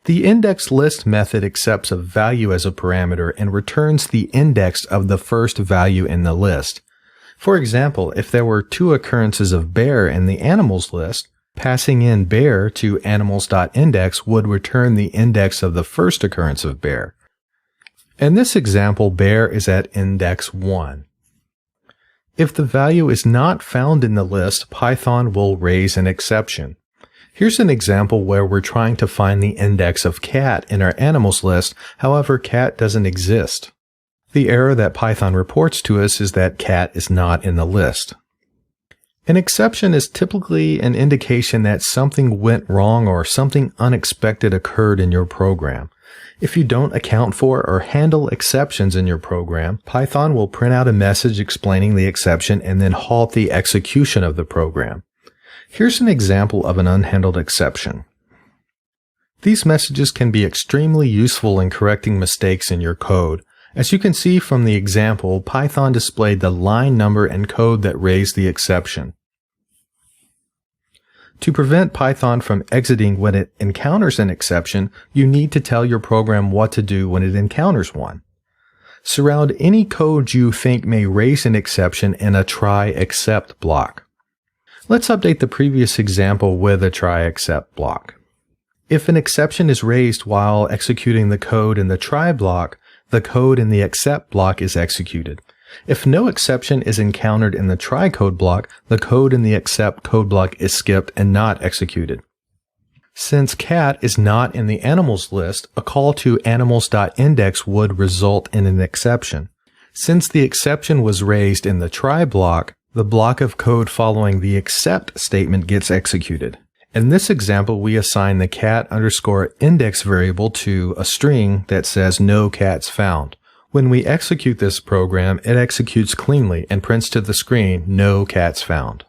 The index list method accepts a value as a parameter and returns the index of the first value in the list. For example, if there were 2 occurrences of bear in the animals list, passing in bear to animals.index would return the index of the first occurrence of bear. In this example, bear is at index 1. If the value is not found in the list, Python will raise an exception. Here's an example where we're trying to find the index of cat in our animals list, however, cat doesn't exist. The error that Python reports to us is that cat is not in the list. An exception is typically an indication that something went wrong or something unexpected occurred in your program. If you don't account for or handle exceptions in your program, Python will print out a message explaining the exception and then halt the execution of the program. Here's an example of an unhandled exception. These messages can be extremely useful in correcting mistakes in your code. As you can see from the example, Python displayed the line number and code that raised the exception. To prevent Python from exiting when it encounters an exception, you need to tell your program what to do when it encounters one. Surround any code you think may raise an exception in a try except block. Let's update the previous example with a try except block. If an exception is raised while executing the code in the try block, the code in the except block is executed. If no exception is encountered in the try code block, the code in the except code block is skipped and not executed. Since cat is not in the animals list, a call to animals.index would result in an exception. Since the exception was raised in the try block, the block of code following the except statement gets executed. In this example, we assign the cat_index variable to a string that says no cats found. When we execute this program, it executes cleanly and prints to the screen no cats found.